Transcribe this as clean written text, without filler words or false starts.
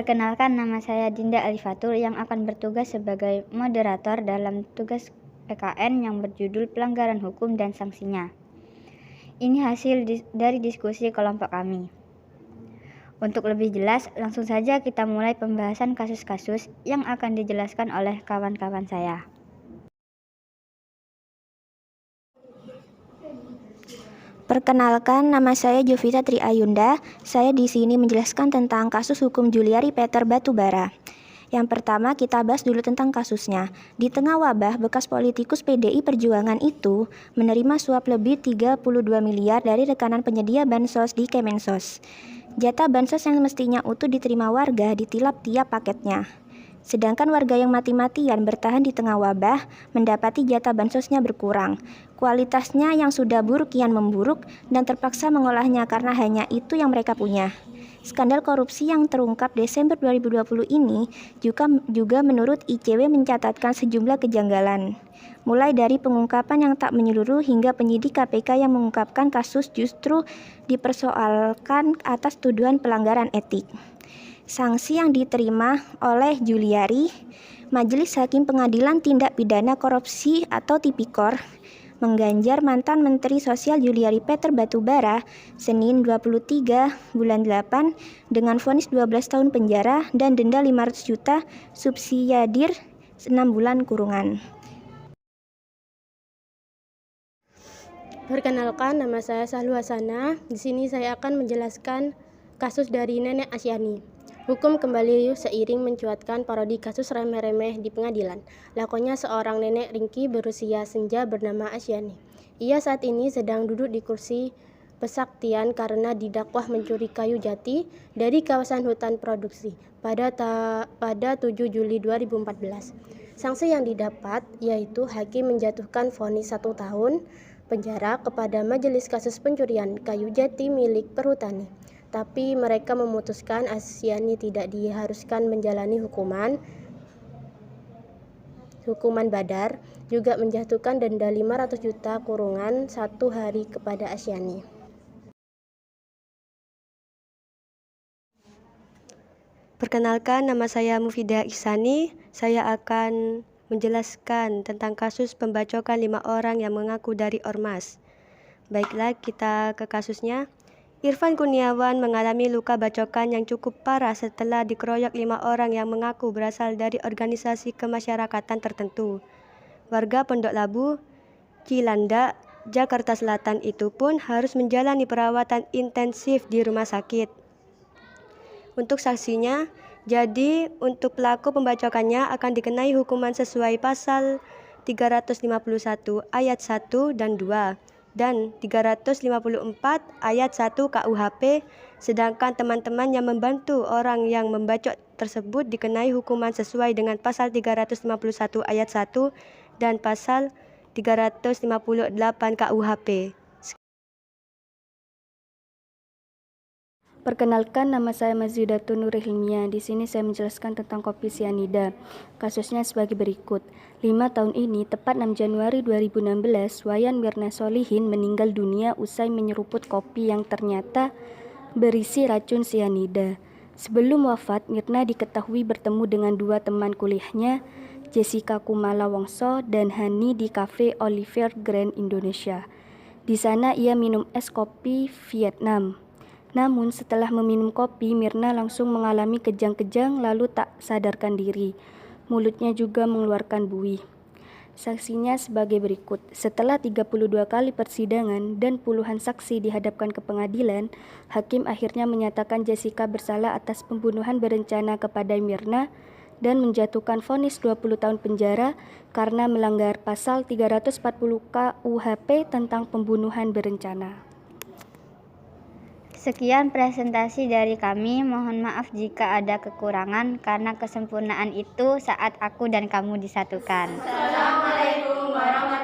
Perkenalkan, nama saya Dinda Alifatul yang akan bertugas sebagai moderator dalam tugas PKN yang berjudul Pelanggaran Hukum dan Sanksinya. Ini hasil dari diskusi kelompok kami. Untuk lebih jelas, langsung saja kita mulai pembahasan kasus-kasus yang akan dijelaskan oleh kawan-kawan saya. Perkenalkan, nama saya Jovita Tri Ayunda. Saya di sini menjelaskan tentang kasus hukum Juliari Peter Batubara. Yang pertama, kita bahas dulu tentang kasusnya. Di tengah wabah, bekas politikus PDI Perjuangan itu menerima suap lebih 32 miliar dari rekanan penyedia bansos di Kemensos. Jatah bansos yang mestinya utuh diterima warga ditilap tiap paketnya. Sedangkan warga yang mati-matian bertahan di tengah wabah mendapati jatah bansosnya berkurang. Kualitasnya yang sudah buruk kian memburuk dan terpaksa mengolahnya karena hanya itu yang mereka punya. Skandal korupsi yang terungkap Desember 2020 ini juga menurut ICW mencatatkan sejumlah kejanggalan. Mulai dari pengungkapan yang tak menyeluruh hingga penyidik KPK yang mengungkapkan kasus justru dipersoalkan atas tuduhan pelanggaran etik. Sanksi yang diterima oleh Juliari, Majelis Hakim Pengadilan Tindak Pidana Korupsi atau Tipikor, mengganjar mantan Menteri Sosial Juliari Peter Batubara Senin 23 bulan 8 dengan vonis 12 tahun penjara dan denda 500 juta subsidiar 6 bulan kurungan. Perkenalkan, nama saya Sahlu Hasana. Di sini saya akan menjelaskan kasus dari Nenek Asyani. Hukum kembali seiring mencuatkan parodi kasus remeh-remeh di pengadilan. Lakonnya seorang nenek ringkih berusia senja bernama Asyani. Ia saat ini sedang duduk di kursi pesaktian karena didakwah mencuri kayu jati dari kawasan hutan produksi pada 7 Juli 2014. Sanksi yang didapat yaitu hakim menjatuhkan vonis 1 tahun penjara kepada majelis kasus pencurian kayu jati milik perhutani. Tapi mereka memutuskan Asyani tidak diharuskan menjalani hukuman badar, juga menjatuhkan denda 500 juta kurungan 1 hari kepada Asyani. Perkenalkan, nama saya Mufidah Ihsani. Saya akan menjelaskan tentang kasus pembacokan 5 orang yang mengaku dari Ormas. Baiklah, kita ke kasusnya. Irfan Kurniawan mengalami luka bacokan yang cukup parah setelah dikeroyok 5 orang yang mengaku berasal dari organisasi kemasyarakatan tertentu. Warga Pondok Labu, Cilandak, Jakarta Selatan itu pun harus menjalani perawatan intensif di rumah sakit. Untuk saksinya, jadi untuk pelaku pembacokannya akan dikenai hukuman sesuai pasal 351 ayat 1 dan 2. Dan 354 ayat 1 KUHP, sedangkan teman-teman yang membantu orang yang membacok tersebut dikenai hukuman sesuai dengan pasal 351 ayat 1 dan pasal 358 KUHP. Perkenalkan, nama saya Mazidatun Nur Hilmia. Di sini saya menjelaskan tentang kopi sianida. Kasusnya sebagai berikut. 5 tahun ini, tepat 6 Januari 2016, Wayan Mirna Solihin meninggal dunia usai menyeruput kopi yang ternyata berisi racun sianida. Sebelum wafat, Mirna diketahui bertemu dengan 2 teman kuliahnya, Jessica Kumala Wongso dan Hani di Cafe Oliver Grand Indonesia. Di sana ia minum es kopi Vietnam. Namun setelah meminum kopi, Mirna langsung mengalami kejang-kejang lalu tak sadarkan diri. Mulutnya juga mengeluarkan buih. Saksinya sebagai berikut. Setelah 32 kali persidangan dan puluhan saksi dihadapkan ke pengadilan, hakim akhirnya menyatakan Jessica bersalah atas pembunuhan berencana kepada Mirna dan menjatuhkan vonis 20 tahun penjara karena melanggar pasal 340 KUHP tentang pembunuhan berencana. Sekian presentasi dari kami. Mohon maaf jika ada kekurangan karena kesempurnaan itu saat aku dan kamu disatukan. Assalamualaikum warahmatullahi wabarakatuh.